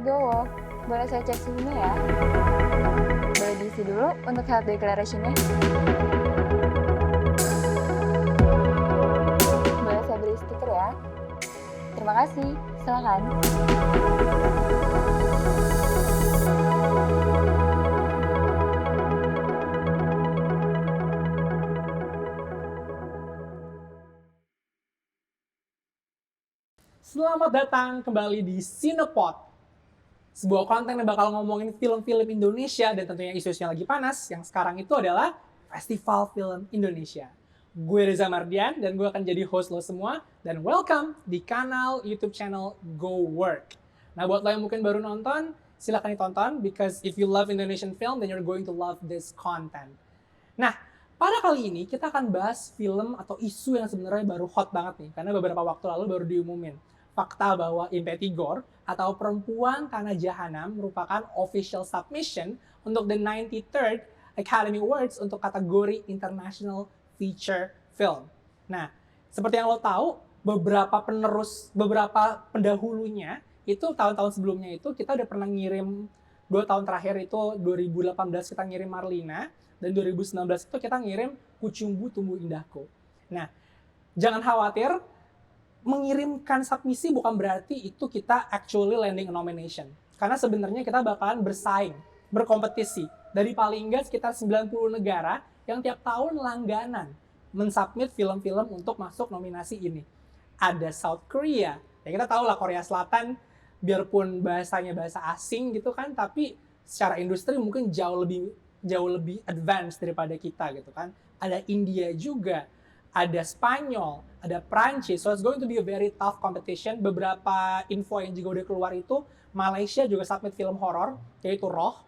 legowo. Boleh saya cek suhunya ya? Boleh diisi dulu untuk health declaration-nya? Boleh saya beri stiker ya? Terima kasih, silakan. Selamat datang kembali di Cinepod, sebuah konten yang bakal ngomongin film-film Indonesia dan tentunya isu-isu yang lagi panas, yang sekarang itu adalah Festival Film Indonesia. Gue Reza Mardian dan gue akan jadi host lo semua, dan welcome di kanal YouTube channel Go Work. Nah, buat lo yang mungkin baru nonton, silahkan ditonton, because if you love Indonesian film, then you're going to love this content. Nah, pada kali ini kita akan bahas film atau isu yang sebenarnya baru hot banget nih, karena beberapa waktu lalu baru diumumin. Fakta bahwa Impetigore atau Perempuan Tanah Jahanam merupakan official submission untuk the 93rd Academy Awards untuk kategori International Feature Film. Nah, seperti yang lo tahu, beberapa pendahulunya itu tahun-tahun sebelumnya itu kita udah pernah ngirim 2 tahun terakhir itu 2018 kita ngirim Marlina dan 2019 itu kita ngirim Kucumbu Tumbuh Indahku. Nah, jangan khawatir, mengirimkan submisi bukan berarti itu kita actually landing a nomination. Karena sebenarnya kita bakalan bersaing, berkompetisi dari paling enggak sekitar 90 negara yang tiap tahun langganan mensubmit film-film untuk masuk nominasi ini. Ada South Korea, ya kita tahu lah Korea Selatan, biarpun bahasanya bahasa asing gitu kan, tapi secara industri mungkin jauh lebih advance daripada kita gitu kan. Ada India juga, ada Spanyol, ada Prancis, so it's going to be a very tough competition. Beberapa info yang juga udah keluar itu, Malaysia juga submit film horor, yaitu Roh,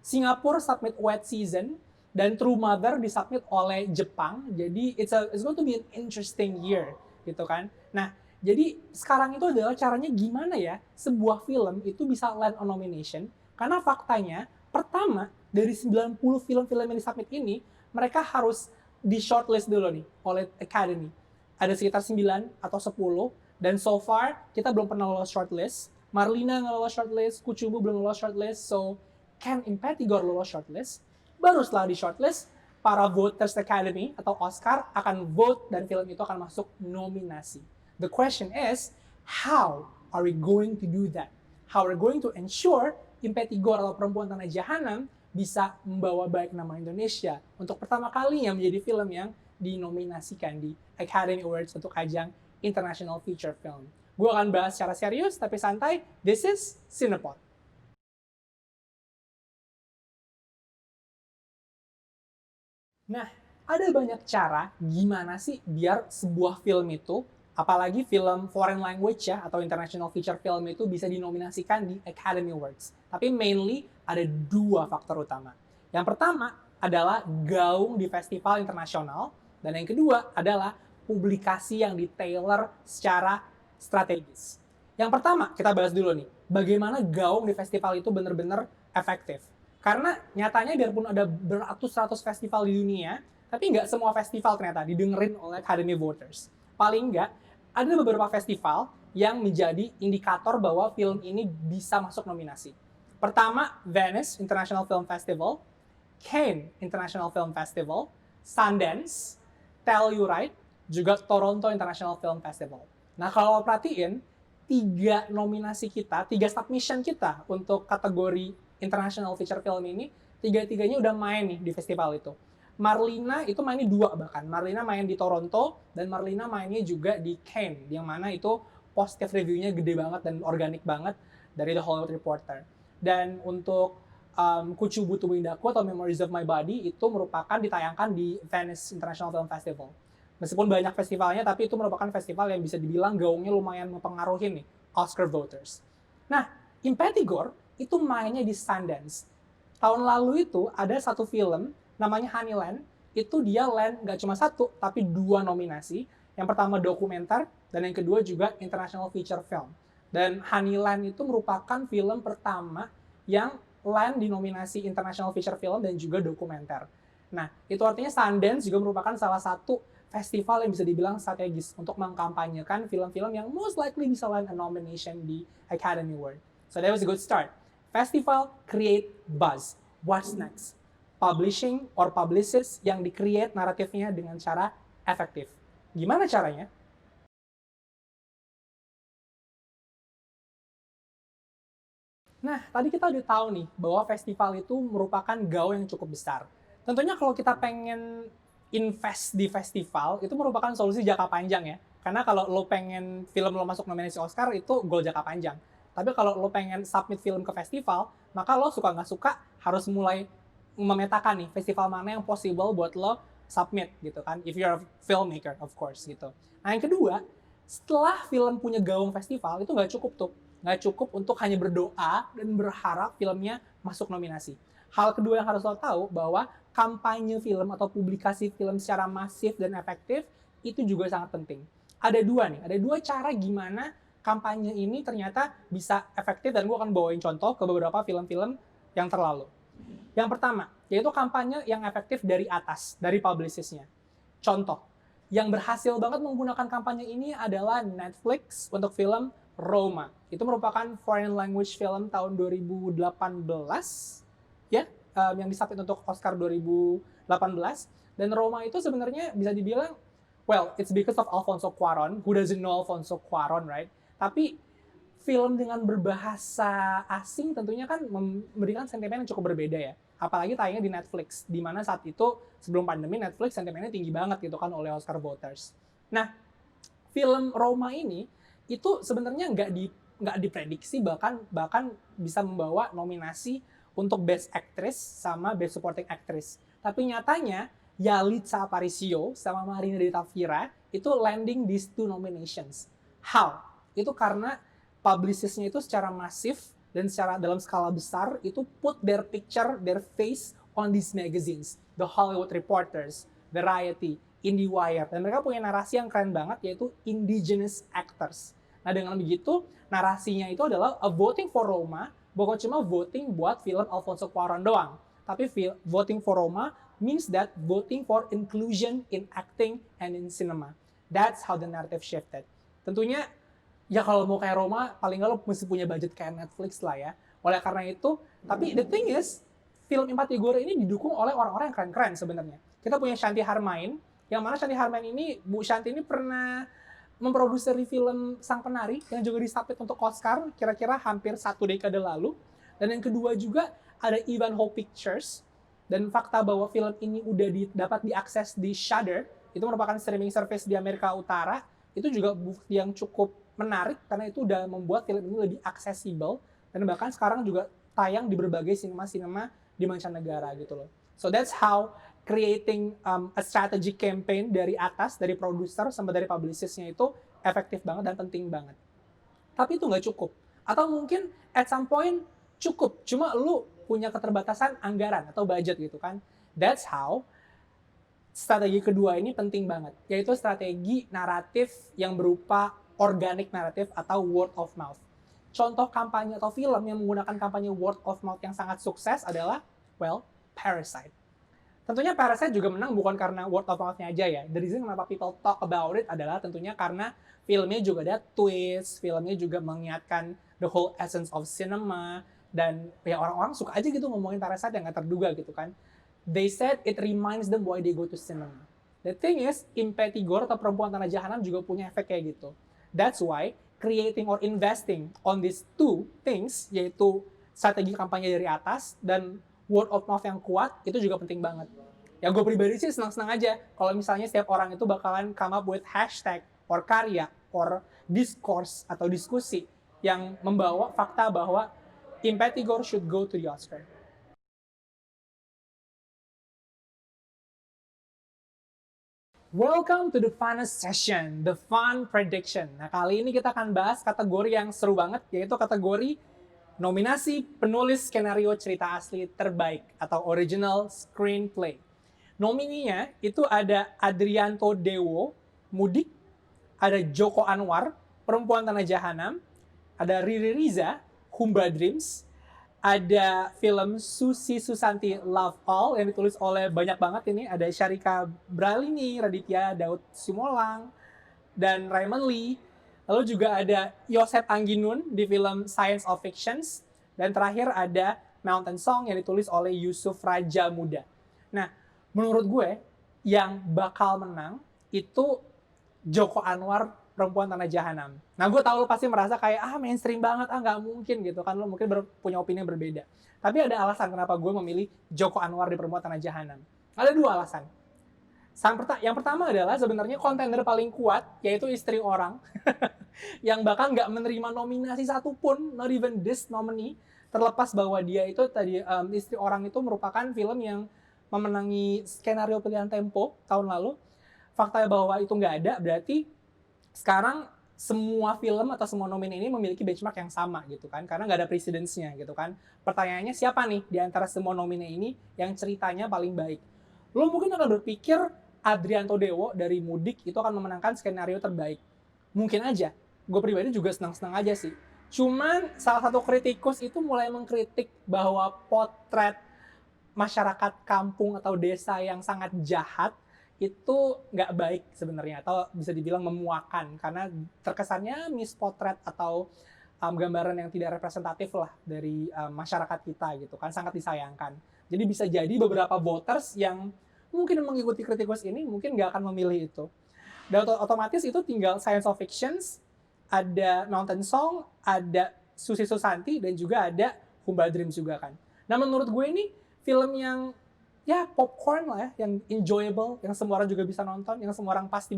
Singapura submit Wet Season, dan True Mother disubmit oleh Jepang. Jadi it's going to be an interesting year, gitu kan. Nah, jadi sekarang itu adalah caranya gimana ya sebuah film itu bisa land on nomination, karena faktanya, pertama, dari 90 film-film yang disubmit ini, mereka harus di shortlist dulu nih oleh Academy. Ada sekitar 9 atau 10, dan so far kita belum pernah lolos shortlist. Marlina nggak lolos shortlist, Kucumbu belum lolos shortlist, so can Impetigore lolos shortlist? Baru setelah di shortlist, para voters Academy atau Oscar akan vote dan film itu akan masuk nominasi. The question is, how are we going to do that? How are we going to ensure Impetigore atau Perempuan Tanah Jahanam bisa membawa baik nama Indonesia untuk pertama kalinya menjadi film yang dinominasikan di Academy Awards untuk ajang International Feature Film. Gue akan bahas secara serius tapi santai. This is Cinepod. Nah, ada banyak cara gimana sih biar sebuah film itu, apalagi film foreign language ya, atau international feature film itu bisa dinominasikan di Academy Awards. Tapi mainly ada 2 faktor utama. Yang pertama adalah gaung di festival internasional, dan yang kedua adalah publikasi yang ditailor secara strategis. Yang pertama, kita bahas dulu nih, bagaimana gaung di festival itu benar-benar efektif. Karena nyatanya biarpun ada beratus-ratus festival di dunia, tapi nggak semua festival ternyata didengerin oleh Academy Voters. Paling nggak, ada beberapa festival yang menjadi indikator bahwa film ini bisa masuk nominasi. Pertama, Venice International Film Festival, Cannes International Film Festival, Sundance, Telluride, juga Toronto International Film Festival. Nah, kalau perhatiin, 3 nominasi kita, 3 submission kita untuk kategori International Feature Film ini, 3-tiganya udah main nih di festival itu. Marlina itu mainnya 2 bahkan. Marlina main di Toronto, dan Marlina mainnya juga di Cannes, yang mana itu positive review-nya gede banget dan organik banget dari The Hollywood Reporter. Dan untuk Kucumbu Tumbuh Indahku atau Memories of My Body itu merupakan ditayangkan di Venice International Film Festival. Meskipun banyak festivalnya, tapi itu merupakan festival yang bisa dibilang gaungnya lumayan mempengaruhi nih Oscar voters. Nah, Impetigore itu mainnya di Sundance. Tahun lalu itu ada satu film namanya Honeyland, itu dia land nggak cuma 1, tapi 2 nominasi. Yang pertama dokumenter, dan yang kedua juga International Feature Film. Dan Honeyland itu merupakan film pertama yang land di nominasi International Feature Film dan juga dokumenter. Nah, itu artinya Sundance juga merupakan salah satu festival yang bisa dibilang strategis untuk mengkampanyekan film-film yang most likely bisa land a nomination di Academy Award. So that was a good start. Festival create buzz. What's next? Publishing or publicists yang di-create naratifnya dengan cara efektif. Gimana caranya? Nah, tadi kita udah tahu nih bahwa festival itu merupakan gaung yang cukup besar. Tentunya kalau kita pengen invest di festival, itu merupakan solusi jangka panjang ya. Karena kalau lo pengen film lo masuk nominasi Oscar, itu goal jangka panjang. Tapi kalau lo pengen submit film ke festival, maka lo suka nggak suka harus mulai memetakan nih festival mana yang possible buat lo submit gitu kan. If you're a filmmaker, of course gitu. Nah yang kedua, setelah film punya gaung festival, itu nggak cukup tuh. Nggak cukup untuk hanya berdoa dan berharap filmnya masuk nominasi. Hal kedua yang harus lo tahu bahwa kampanye film atau publikasi film secara masif dan efektif itu juga sangat penting. Ada dua cara gimana kampanye ini ternyata bisa efektif dan gue akan bawain contoh ke beberapa film-film yang terlalu. Yang pertama, yaitu kampanye yang efektif dari atas, dari publicist-nya. Contoh, yang berhasil banget menggunakan kampanye ini adalah Netflix untuk film Roma. Itu merupakan foreign language film tahun 2018, ya, yang disubmit untuk Oscar 2018. Dan Roma itu sebenarnya bisa dibilang, well, it's because of Alfonso Cuarón. Who doesn't know Alfonso Cuarón, right? Tapi film dengan berbahasa asing tentunya kan memberikan sentimen yang cukup berbeda ya. Apalagi tayangnya di Netflix, di mana saat itu sebelum pandemi Netflix sentimennya tinggi banget gitu kan oleh Oscar voters. Nah, film Roma ini itu sebenarnya nggak diprediksi bahkan bisa membawa nominasi untuk Best Actress sama Best Supporting Actress. Tapi nyatanya Yalitza Aparicio sama Marina de Tavira itu landing these two nominations. How? Itu karena publicist-nya itu secara masif dan secara dalam skala besar itu put their picture, their face on these magazines. The Hollywood Reporters, Variety, IndieWire. Dan mereka punya narasi yang keren banget yaitu indigenous actors. Nah dengan begitu, narasinya itu adalah a voting for Roma bukan cuma voting buat film Alfonso Cuarón doang. Tapi voting for Roma means that voting for inclusion in acting and in cinema. That's how the narrative shifted. Tentunya, ya kalau mau kayak Roma, paling nggak lo mesti punya budget kayak Netflix lah ya. Oleh karena itu, tapi the thing is, film Empati Gore ini didukung oleh orang-orang yang keren-keren sebenarnya. Kita punya Shanti Harmain, yang mana Shanti Harmain ini, Bu Shanti ini pernah memproduksi film Sang Penari yang juga disubmit untuk Oscar kira-kira hampir 1 dekade lalu. Dan yang kedua juga ada Ivanhoe Pictures. Dan fakta bahwa film ini udah dapat diakses di Shudder, itu merupakan streaming service di Amerika Utara, itu juga bukti yang cukup menarik karena itu udah membuat film ini lebih aksesibel dan bahkan sekarang juga tayang di berbagai sinema-sinema di mancanegara gitu loh. So that's how creating a strategy campaign dari atas, dari produser sampai dari publicist-nya itu efektif banget dan penting banget. Tapi itu nggak cukup. Atau mungkin at some point cukup, cuma lu punya keterbatasan anggaran atau budget gitu kan. That's how strategi kedua ini penting banget, yaitu strategi naratif yang berupa organic narrative atau word of mouth. Contoh kampanye atau film yang menggunakan kampanye word of mouth yang sangat sukses adalah, well, Parasite. Tentunya Parasite juga menang bukan karena word of mouth-nya aja ya. The reason kenapa people talk about it adalah tentunya karena filmnya juga ada twist, filmnya juga mengingatkan the whole essence of cinema, dan ya orang-orang suka aja gitu ngomongin Parasite yang nggak terduga gitu kan. They said it reminds them why they go to cinema. The thing is, Empati Gore atau Perempuan Tanah Jahanam juga punya efek kayak gitu. That's why creating or investing on these two things, yaitu strategi kampanye dari atas dan word of mouth yang kuat, itu juga penting banget. Ya gue pribadi sih senang-senang aja kalau misalnya setiap orang itu bakalan come up with hashtag or karya or discourse atau diskusi yang membawa fakta bahwa Empati Gore should go to the Oscar. Welcome to the funnest session, the fun prediction. Nah kali ini kita akan bahas kategori yang seru banget, yaitu kategori nominasi penulis skenario cerita asli terbaik atau original screenplay. Nomininya itu ada Adrianto Dewo, Mudik, ada Joko Anwar, Perempuan Tanah Jahanam, ada Riri Riza, Humba Dreams, ada film Susi Susanti Love All yang ditulis oleh banyak banget ini, ada Syarika Bralini, Raditya Daud Simolang, dan Raymond Lee. Lalu juga ada Yosep Angginun di film Science of Fictions. Dan terakhir ada Mountain Song yang ditulis oleh Yusuf Raja Muda. Nah, menurut gue yang bakal menang itu Joko Anwar, Perempuan Tanah Jahanam. Nah, gue tahu lo pasti merasa kayak, mainstream banget, nggak mungkin gitu kan. Lo mungkin punya opini yang berbeda. Tapi ada alasan kenapa gue memilih Joko Anwar di Perempuan Tanah Jahanam. Ada dua alasan. Yang pertama adalah sebenarnya kontender paling kuat, yaitu Istri Orang, yang bahkan nggak menerima nominasi satupun, not even this nominee, terlepas bahwa dia itu tadi, Istri Orang itu merupakan film yang memenangi skenario pilihan Tempo tahun lalu. Fakta bahwa itu nggak ada, berarti sekarang semua film atau semua nominee ini memiliki benchmark yang sama gitu kan, karena nggak ada precedence-nya gitu kan. Pertanyaannya siapa nih di antara semua nominee ini yang ceritanya paling baik? Lo mungkin akan berpikir Adrianto Dewo dari Mudik itu akan memenangkan skenario terbaik. Mungkin aja. Gue pribadi juga senang-senang aja sih. Cuman salah satu kritikus itu mulai mengkritik bahwa potret masyarakat kampung atau desa yang sangat jahat itu nggak baik sebenarnya, atau bisa dibilang memuakan, karena terkesannya mispotret atau gambaran yang tidak representatif lah dari masyarakat kita gitu kan, sangat disayangkan. Jadi bisa jadi beberapa voters yang mungkin mengikuti kritikus ini mungkin nggak akan memilih itu. Dan otomatis itu tinggal Science of Fictions, ada Mountain Song, ada Susi Susanti, dan juga ada Humba Dreams juga kan. Nah, menurut gue ini film yang ya popcorn lah ya, yang enjoyable, yang semua orang juga bisa nonton, yang semua orang pasti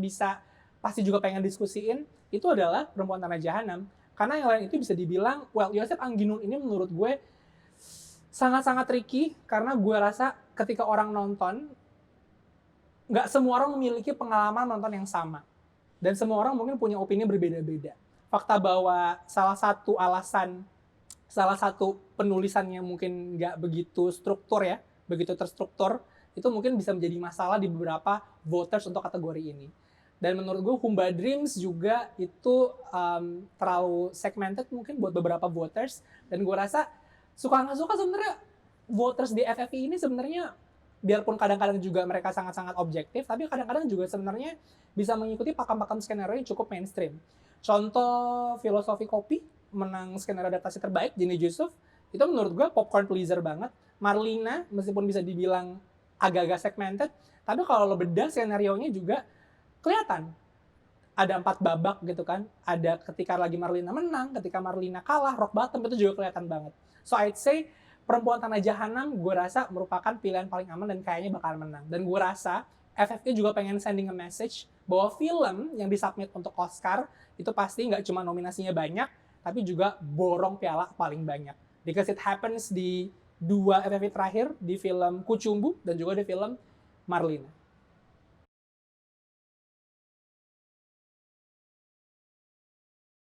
juga pengen diskusiin, itu adalah Perempuan Tanah Jahanam. Karena yang lain itu bisa dibilang, Yosep Angginun ini menurut gue sangat-sangat tricky, karena gue rasa ketika orang nonton, nggak semua orang memiliki pengalaman nonton yang sama. Dan semua orang mungkin punya opini berbeda-beda. Fakta bahwa salah satu penulisannya mungkin nggak begitu begitu terstruktur, itu mungkin bisa menjadi masalah di beberapa voters untuk kategori ini. Dan menurut gue Humba Dreams juga itu terlalu segmented mungkin buat beberapa voters, dan gue rasa suka nggak suka sebenarnya voters di FFI ini sebenarnya, biarpun kadang-kadang juga mereka sangat-sangat objektif, tapi kadang-kadang juga sebenarnya bisa mengikuti pakam-pakam skenario yang cukup mainstream. Contoh Filosofi Kopi menang skenario adaptasi terbaik, Jenny Yusuf, itu menurut gue popcorn pleaser banget. Marlina, meskipun bisa dibilang agak-agak segmented, tapi kalau lo bedah skenario-nya juga kelihatan. Ada 4 babak gitu kan, ada ketika lagi Marlina menang, ketika Marlina kalah, rock bottom, itu juga kelihatan banget. So I'd say Perempuan Tanah Jahanam gue rasa merupakan pilihan paling aman dan kayaknya bakal menang. Dan gue rasa FFI juga pengen sending a message bahwa film yang disubmit untuk Oscar itu pasti nggak cuma nominasinya banyak, tapi juga borong piala paling banyak. Because it happens di 2 FFI terakhir, di film Kucumbu dan juga di film Marlina.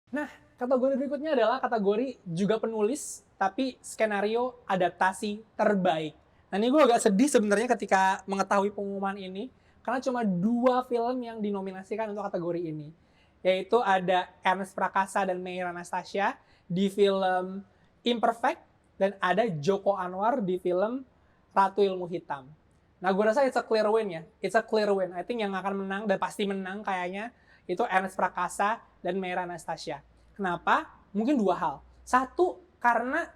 Nah, kategori berikutnya adalah kategori juga penulis, tapi skenario adaptasi terbaik. Nah, ini gue agak sedih sebenarnya ketika mengetahui pengumuman ini, karena cuma 2 film yang dinominasikan untuk kategori ini. Yaitu ada Ernest Prakasa dan Meira Anastasia di film Imperfect, dan ada Joko Anwar di film Ratu Ilmu Hitam. Nah, gue rasa it's a clear win ya. It's a clear win. I think yang akan menang, dan pasti menang kayaknya, itu Ernest Prakasa dan Meira Anastasia. Kenapa? Mungkin 2 hal. Satu, karena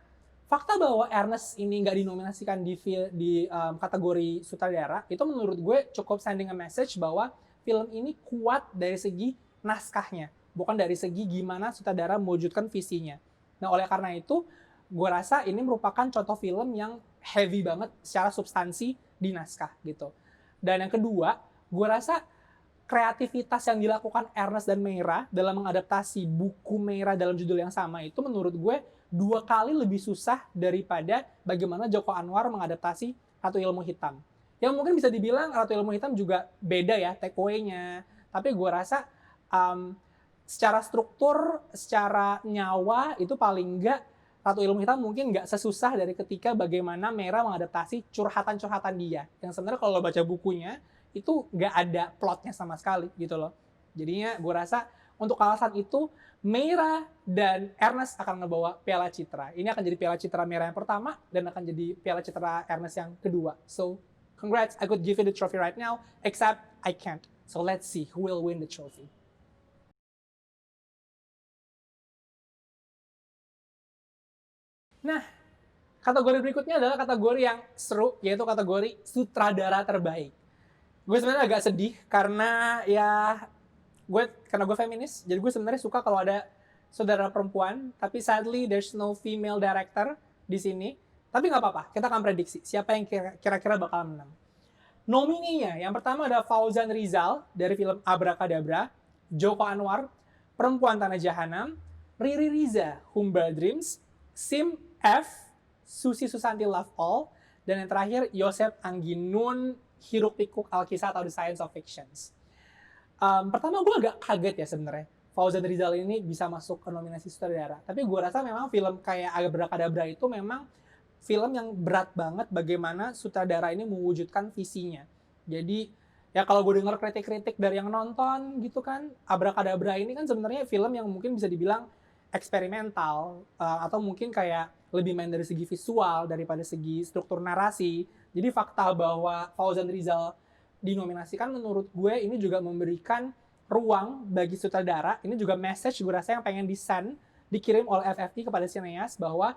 fakta bahwa Ernest ini nggak dinominasikan di kategori sutradara, itu menurut gue cukup sending a message bahwa film ini kuat dari segi naskahnya, bukan dari segi gimana sutradara mewujudkan visinya. Nah, oleh karena itu, gue rasa ini merupakan contoh film yang heavy banget secara substansi di naskah gitu. Dan yang kedua, gue rasa kreativitas yang dilakukan Ernest dan Meira dalam mengadaptasi buku Meira dalam judul yang sama itu menurut gue 2 kali lebih susah daripada bagaimana Joko Anwar mengadaptasi Ratu Ilmu Hitam. Yang mungkin bisa dibilang Ratu Ilmu Hitam juga beda ya takeaway-nya, tapi gue rasa secara struktur, secara nyawa itu paling enggak Ratu Ilmu Hitam mungkin nggak sesusah dari ketika bagaimana Meira mengadaptasi curhatan-curhatan dia. Yang sebenarnya kalau lo baca bukunya, itu nggak ada plotnya sama sekali gitu loh. Jadinya gue rasa untuk alasan itu, Meira dan Ernest akan ngebawa Piala Citra. Ini akan jadi Piala Citra Meira yang pertama, dan akan jadi Piala Citra Ernest yang kedua. So, congrats, I could give you the trophy right now, except I can't. So let's see who will win the trophy. Nah, kategori berikutnya adalah kategori yang seru, yaitu kategori sutradara terbaik. Gue sebenarnya agak sedih karena karena gue feminis, jadi gue sebenarnya suka kalau ada saudara perempuan, tapi sadly there's no female director di sini. Tapi nggak apa-apa, kita akan prediksi siapa yang kira-kira bakal menang. Nomininya, yang pertama ada Fauzan Rizal dari film Abrakadabra, Joko Anwar, Perempuan Tanah Jahanam, Riri Riza, Humble Dreams, Sim F, Susi Susanti Love All, dan yang terakhir Yosef Angginun, Hiruk Pikuk Alkisah atau The Science of Fictions. Pertama gue agak kaget ya sebenarnya Fauzan Rizal ini bisa masuk ke nominasi sutradara. Tapi gue rasa memang film kayak Abrakadabra itu memang film yang berat banget bagaimana sutradara ini mewujudkan visinya. Jadi ya kalau gue dengar kritik-kritik dari yang nonton gitu kan, Abrakadabra ini kan sebenarnya film yang mungkin bisa dibilang eksperimental atau mungkin kayak lebih main dari segi visual daripada segi struktur narasi. Jadi fakta bahwa Fauzan Rizal dinominasikan menurut gue ini juga memberikan ruang bagi sutradara. Ini juga message gue rasa yang pengen dikirim oleh FFI kepada sineas bahwa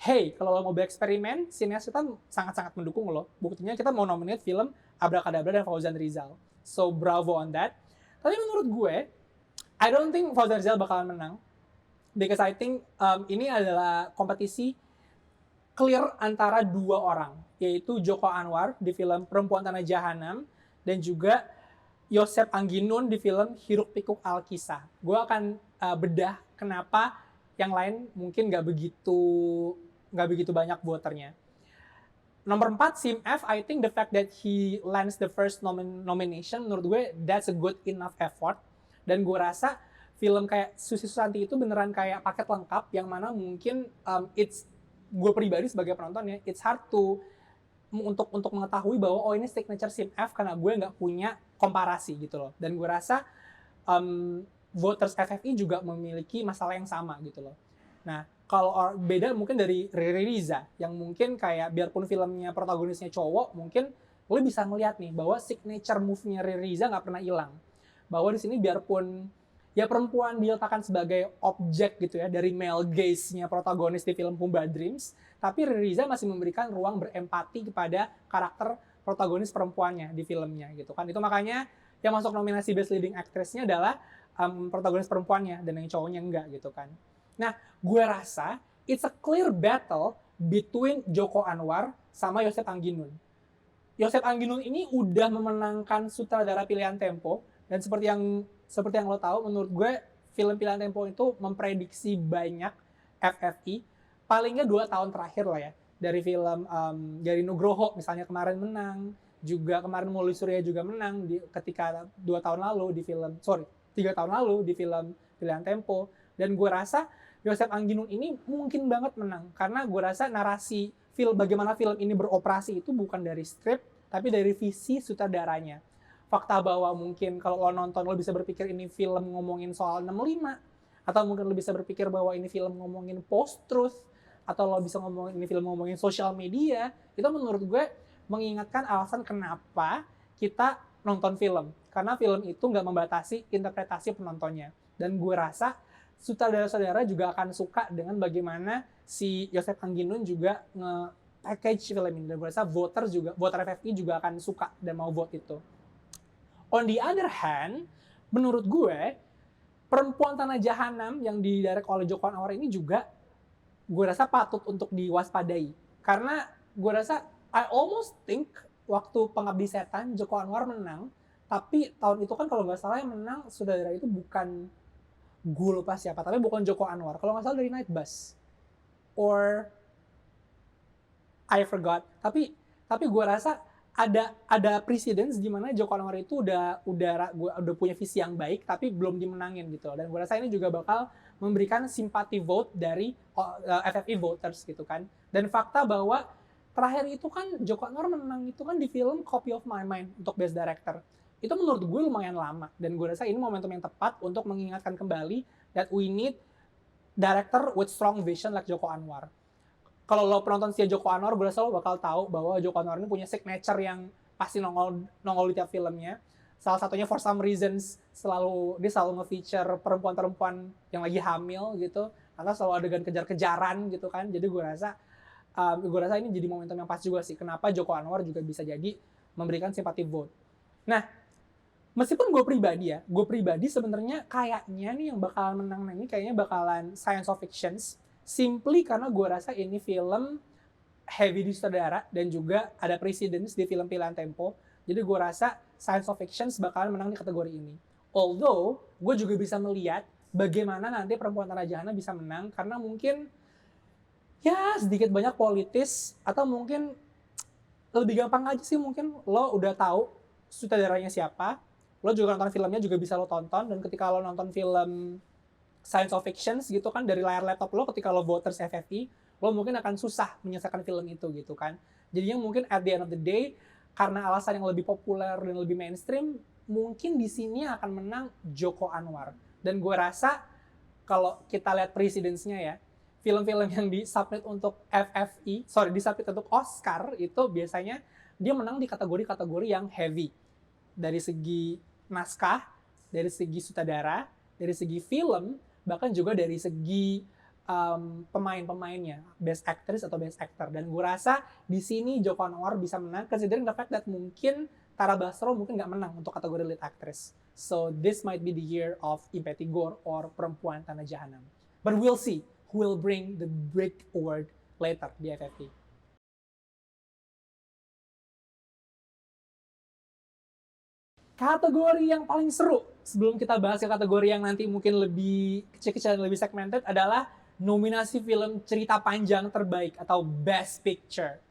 hey, kalau lo mau bereksperimen, sineas kita sangat-sangat mendukung lo. Buktinya kita mau nominate film Abrakadabra dan Fauzan Rizal. So bravo on that. Tapi menurut gue, I don't think Fauzan Rizal bakalan menang. Because I think ini adalah kompetisi clear antara dua orang, yaitu Joko Anwar di film Perempuan Tanah Jahanam dan juga Yosef Angginun di film Hiruk Pikuk Alkisah. Gue akan bedah kenapa yang lain mungkin nggak begitu banyak voternya. Nomor 4, Sim F, I think the fact that he lands the first nomination, menurut gue that's a good enough effort. Dan gue rasa film kayak Susi Susanti itu beneran kayak paket lengkap yang mana mungkin gue pribadi sebagai penontonnya, it's hard untuk mengetahui bahwa oh ini signature Sim F karena gue nggak punya komparasi gitu loh. Dan gue rasa voters FFI juga memiliki masalah yang sama gitu loh. Nah, kalau beda mungkin dari Riri Riza yang mungkin kayak biarpun filmnya protagonisnya cowok, mungkin lo bisa ngeliat nih bahwa signature move-nya Riri Riza nggak pernah hilang. Bahwa di sini biarpun ya perempuan diletakkan sebagai objek gitu ya dari male gaze-nya protagonis di film Humble Dreams, tapi Riri Riza masih memberikan ruang berempati kepada karakter protagonis perempuannya di filmnya gitu kan. Itu makanya yang masuk nominasi Best Leading Actress-nya adalah protagonis perempuannya dan yang cowoknya enggak gitu kan. Nah, gue rasa it's a clear battle between Joko Anwar sama Yosef Angginun. Yosef Angginun ini udah memenangkan sutradara pilihan Tempo, dan seperti yang lo tahu, menurut gue film pilihan Tempo itu memprediksi banyak FFI palingnya 2 tahun terakhir lah ya, dari film dari Nugroho misalnya kemarin menang, juga kemarin Mouly Surya juga menang ketika 3 tahun lalu di film pilihan Tempo. Dan gue rasa Yosef Angginun ini mungkin banget menang karena gue rasa narasi bagaimana film ini beroperasi itu bukan dari skrip tapi dari visi sutradaranya. Fakta bahwa mungkin kalau lo nonton lo bisa berpikir ini film ngomongin soal 65, atau mungkin lo bisa berpikir bahwa ini film ngomongin post-truth, atau lo bisa ngomongin ini film ngomongin sosial media, itu menurut gue mengingatkan alasan kenapa kita nonton film. Karena film itu nggak membatasi interpretasi penontonnya. Dan gue rasa sutradara-sutradara juga akan suka dengan bagaimana si Yosef Angginun juga nge-package film ini. Dan gue rasa voter FFI juga akan suka dan mau vote itu. On the other hand, menurut gue, Perempuan Tanah Jahanam yang didirect oleh Joko Anwar ini juga gue rasa patut untuk diwaspadai. Karena gue rasa, I almost think waktu Pengabdi Setan, Joko Anwar menang, tapi tahun itu kan kalau nggak salah yang menang sutradara itu bukan, gue lupa siapa, tapi bukan Joko Anwar. Kalau nggak salah dari Night Bus. Or, I forgot. Tapi gue rasa ada precedence di mana Joko Anwar itu udah punya visi yang baik tapi belum dimenangin gitu. Dan gue rasa ini juga bakal memberikan simpati vote dari FFI voters gitu kan. Dan fakta bahwa terakhir itu kan Joko Anwar menang itu kan di film Copy of My Mind untuk Best Director. Itu menurut gue lumayan lama dan gue rasa ini momentum yang tepat untuk mengingatkan kembali that we need director with strong vision like Joko Anwar. Kalau lo penonton setia Joko Anwar, gue rasa lo bakal tahu bahwa Joko Anwar ini punya signature yang pasti nongol di tiap filmnya. Salah satunya For Some Reasons dia selalu nge-feature perempuan-perempuan yang lagi hamil gitu, atau selalu adegan kejar-kejaran gitu kan. Jadi gue rasa ini jadi momentum yang pas juga sih kenapa Joko Anwar juga bisa jadi memberikan simpati vote. Nah, meskipun gue pribadi sebenarnya kayaknya nih yang bakalan menang ini kayaknya bakalan science of fictions, simply karena gue rasa ini film heavy di sutradara dan juga ada precedence di film pilihan Tempo. Jadi gue rasa science of fictions bakalan menang di kategori ini. Although gue juga bisa melihat bagaimana nanti Perempuan Tanah Jahanam bisa menang karena mungkin ya sedikit banyak politis atau mungkin lebih gampang aja sih mungkin lo udah tahu sutradaranya siapa, lo juga nonton filmnya juga bisa lo tonton, dan ketika lo nonton film science of fictions gitu kan dari layar laptop lo ketika lo voters FFI, lo mungkin akan susah menyelesaikan film itu gitu kan. Jadinya mungkin at the end of the day karena alasan yang lebih populer dan lebih mainstream, mungkin di sini akan menang Joko Anwar. Dan gue rasa kalau kita lihat precedence-nya ya, film-film yang disubmit untuk disubmit untuk Oscar itu biasanya dia menang di kategori-kategori yang heavy. Dari segi naskah, dari segi sutradara, dari segi film, bahkan juga dari segi pemain-pemainnya, best actress atau best actor. Dan gue rasa di sini Joko Anwar bisa menang, considering the fact that mungkin Tara Basro mungkin nggak menang untuk kategori lead actress. So this might be the year of Impe Tigor or Perempuan Tanah Jahanam. But we'll see who will bring the big award later di FFI. Kategori yang paling seru sebelum kita bahas ke kategori yang nanti mungkin lebih kecil-kecil dan lebih segmented adalah nominasi film cerita panjang terbaik atau Best Picture.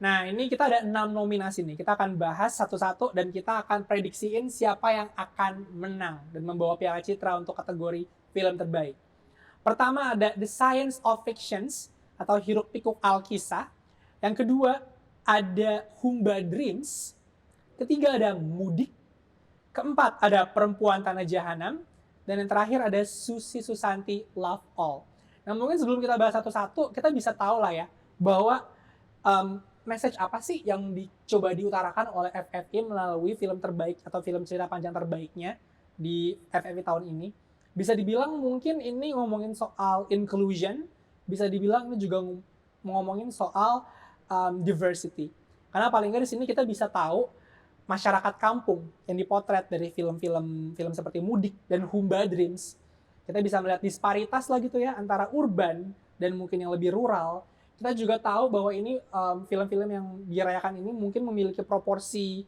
Nah, ini kita ada 6 nominasi nih. Kita akan bahas satu-satu dan kita akan prediksiin siapa yang akan menang dan membawa Piala Citra untuk kategori film terbaik. Pertama ada The Science of Fictions atau Hiruk Pikuk Alkisah. Yang kedua ada Humba Dreams. Ketiga ada Mudik. Keempat ada Perempuan Tanah Jahanam. Dan yang terakhir ada Susi Susanti Love All. Nah mungkin sebelum kita bahas satu-satu, kita bisa tahu lah ya, bahwa message apa sih yang dicoba diutarakan oleh FFI melalui film terbaik atau film cerita panjang terbaiknya di FFI tahun ini. Bisa dibilang mungkin ini ngomongin soal inclusion, bisa dibilang ini juga ngomongin soal diversity. Karena paling nggak di sini kita bisa tahu masyarakat kampung yang dipotret dari film seperti Mudik dan Humba Dreams. Kita bisa melihat disparitas lah gitu ya antara urban dan mungkin yang lebih rural. Kita juga tahu bahwa ini film-film yang dirayakan ini mungkin memiliki proporsi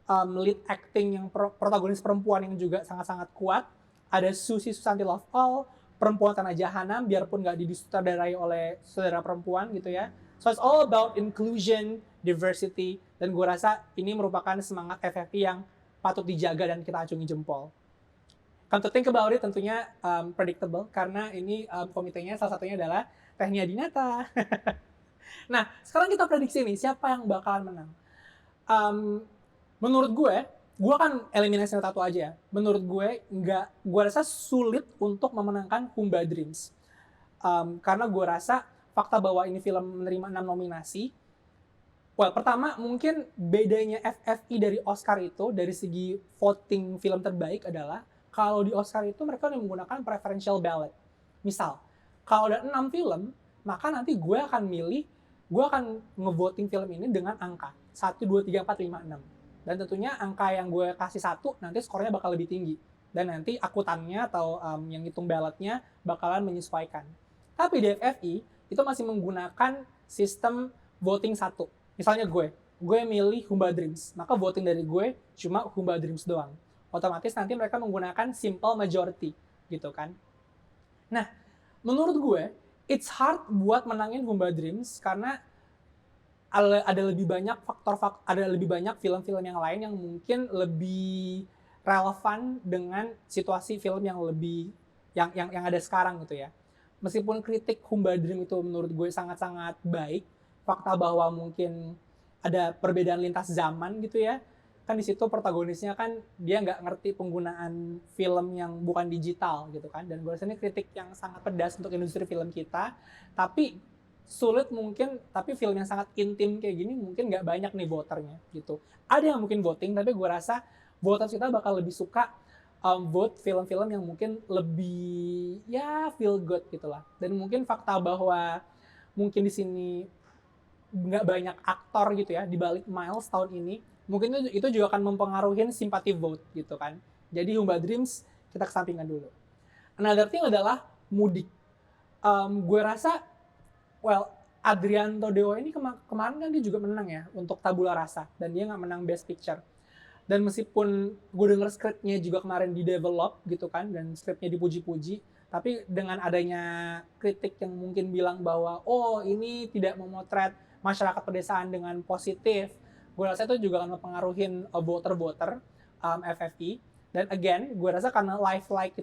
lead acting yang protagonis perempuan yang juga sangat-sangat kuat. Ada Susi Susanti Love All, Perempuan Tanah Jahanam, biarpun nggak disutradarai oleh saudara perempuan gitu ya. So it's all about inclusion, diversity, dan gue rasa ini merupakan semangat FFI yang patut dijaga dan kita acungi jempol. Come to think about it, tentunya predictable, karena ini komitenya salah satunya adalah Tehnia Dinata. Nah, sekarang kita prediksi nih, siapa yang bakalan menang. Menurut gue kan eliminasi satu aja ya. Menurut gue rasa sulit untuk memenangkan Humba Dreams. Karena gue rasa fakta bahwa ini film menerima 6 nominasi. Pertama mungkin bedanya FFI dari Oscar itu, dari segi voting film terbaik adalah, kalau di Oscar itu mereka menggunakan preferential ballot. Misal, kalau ada 6 film, maka nanti gue akan ngevoting film ini dengan angka 1, 2, 3, 4, 5, 6. Dan tentunya angka yang gue kasih 1, nanti skornya bakal lebih tinggi. Dan nanti akuntannya atau yang hitung ballotnya bakalan menyesuaikan. Tapi di FFI, itu masih menggunakan sistem voting 1. Misalnya gue milih Humba Dreams, maka voting dari gue cuma Humba Dreams doang. Otomatis nanti mereka menggunakan simple majority gitu kan. Nah, menurut gue it's hard buat menangin Humba Dreams karena ada lebih banyak film-film yang lain yang mungkin lebih relevan dengan situasi film yang lebih yang ada sekarang gitu ya. Meskipun kritik Humba Dream itu menurut gue sangat-sangat baik, fakta bahwa mungkin ada perbedaan lintas zaman gitu ya. Kan di situ protagonisnya kan dia nggak ngerti penggunaan film yang bukan digital gitu kan, dan gue rasa ini kritik yang sangat pedas untuk industri film kita. Tapi sulit mungkin, tapi film yang sangat intim kayak gini mungkin nggak banyak nih voternya gitu. Ada yang mungkin voting, tapi gue rasa voters kita bakal lebih suka vote film-film yang mungkin lebih ya feel good gitulah. Dan mungkin fakta bahwa mungkin di sini nggak banyak aktor gitu ya di balik Miles tahun ini, mungkin itu juga akan mempengaruhi simpati vote gitu kan. Jadi Humba Dreams kita kesampingkan dulu. Another thing adalah mudik. Gue rasa, Adriano Dewa ini kemarin kan dia juga menang ya untuk Tabula Rasa, dan dia nggak menang Best Picture. Dan meskipun gue denger skripnya juga kemarin di-develop gitu kan, dan skripnya dipuji-puji, tapi dengan adanya kritik yang mungkin bilang bahwa ini tidak memotret masyarakat pedesaan dengan positif, gue rasa itu juga akan mempengaruhi voter-voter FFI. Dan again, gue rasa karena lifelike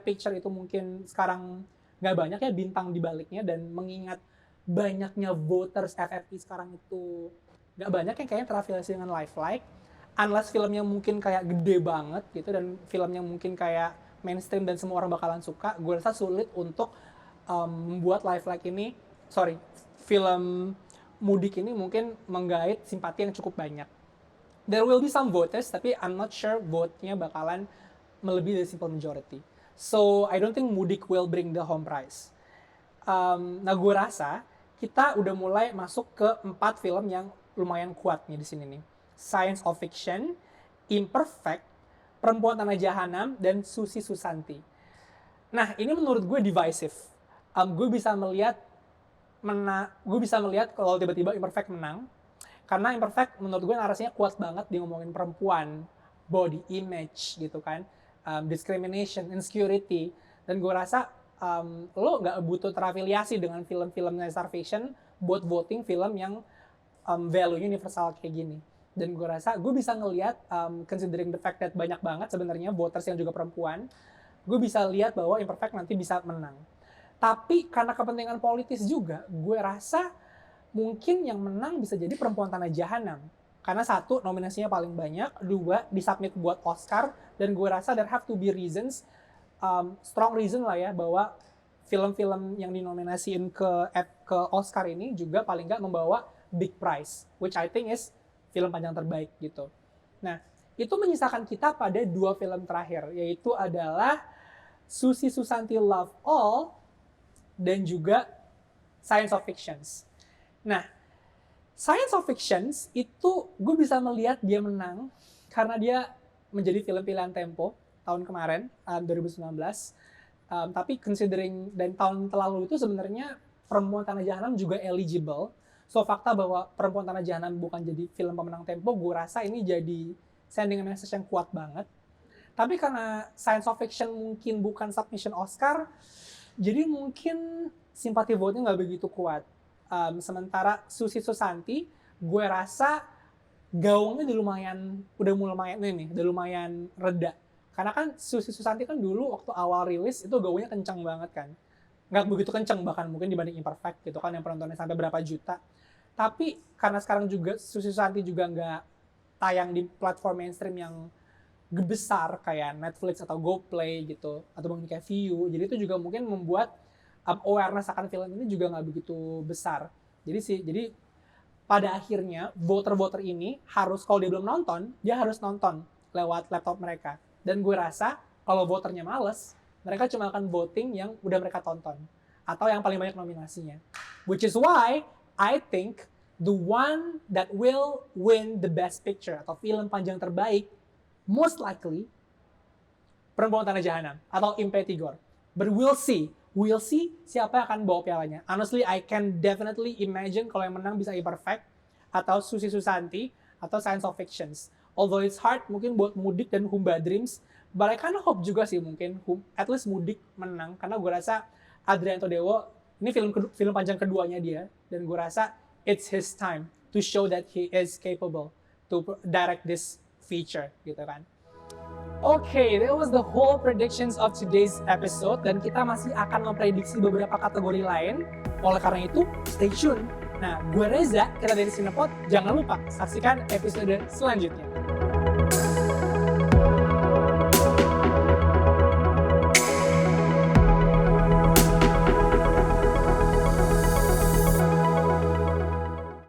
picture itu mungkin sekarang nggak banyak ya bintang di baliknya, dan mengingat banyaknya voters FFI sekarang itu nggak banyak yang kayaknya terafiliasi dengan lifelike, unless filmnya mungkin kayak gede banget gitu, dan filmnya mungkin kayak mainstream dan semua orang bakalan suka, gue rasa sulit untuk membuat film mudik ini mungkin menggait simpati yang cukup banyak. There will be some voters, tapi I'm not sure vote-nya bakalan melebihi dari simple majority. So, I don't think Mudik will bring the home prize. Nah, gue rasa kita udah mulai masuk ke 4 film yang lumayan kuat nih di sini nih. Science of Fiction, Imperfect, Perempuan Tanah Jahanam, dan Susi Susanti. Nah, ini menurut gue divisive. Gue bisa melihat kalau tiba-tiba Imperfect menang, karena Imperfect menurut gue narasinya kuat banget, dia ngomongin perempuan, body image gitu kan, discrimination, insecurity, dan gue rasa lo nggak butuh terafiliasi dengan film-film starvation buat voting film yang value universal kayak gini. Dan gue rasa gue bisa ngelihat, considering the fact that banyak banget sebenarnya voters yang juga perempuan, gue bisa lihat bahwa Imperfect nanti bisa menang. Tapi karena kepentingan politis juga, gue rasa mungkin yang menang bisa jadi Perempuan Tanah Jahanam. Karena 1, nominasinya paling banyak, 2, disubmit buat Oscar, dan gue rasa there have to be reasons, strong reason lah ya, bahwa film-film yang dinominasiin ke Oscar ini juga paling nggak membawa big prize, which I think is film panjang terbaik gitu. Nah, itu menyisakan kita pada 2 film terakhir, yaitu adalah Susi Susanti Love All, dan juga Science of Fictions. Nah, Science of Fictions itu gue bisa melihat dia menang karena dia menjadi film pilihan Tempo tahun kemarin, 2019. Tapi considering dan tahun terlalu itu sebenarnya Perempuan Tanah Jahanam juga eligible. So fakta bahwa Perempuan Tanah Jahanam bukan jadi film pemenang Tempo, gue rasa ini jadi sending message yang kuat banget. Tapi karena Science of Fiction mungkin bukan submission Oscar, jadi mungkin simpati vote-nya nggak begitu kuat. Sementara Susi Susanti, gue rasa gaungnya udah lumayan reda. Karena kan Susi Susanti kan dulu waktu awal rilis itu gaungnya kencang banget kan. Nggak begitu kencang bahkan mungkin dibanding Imperfect gitu kan, yang penontonnya sampai berapa juta. Tapi karena sekarang juga Susi Susanti juga nggak tayang di platform mainstream yang besar kayak Netflix atau GoPlay gitu, atau mungkin kayak Viu, jadi itu juga mungkin membuat awareness akan film ini juga nggak begitu besar. Jadi pada akhirnya voter-voter ini harus, kalau dia belum nonton, dia harus nonton lewat laptop mereka. Dan gue rasa kalau voternya males, mereka cuma akan voting yang udah mereka tonton atau yang paling banyak nominasinya. Which is why I think the one that will win the Best Picture atau film panjang terbaik most likely Perempuan Tanah Jahanam atau Impetigore. But we'll see siapa yang akan bawa pialanya. Honestly, I can definitely imagine kalau yang menang bisa Imperfect atau Susi Susanti atau Science of Fictions. Although it's hard mungkin buat Mudik dan Humba Dreams, but I kind of hope juga sih mungkin at least Mudik menang, karena gue rasa Adriano Dewo ini film panjang keduanya dia, dan gue rasa it's his time to show that he is capable to direct this feature gitu kan. Okay, that was the whole predictions of today's episode, dan kita masih akan memprediksi beberapa kategori lain. Oleh karena itu, stay tune. Nah, gue Reza, kita dari Cinepod. Jangan lupa saksikan episode selanjutnya.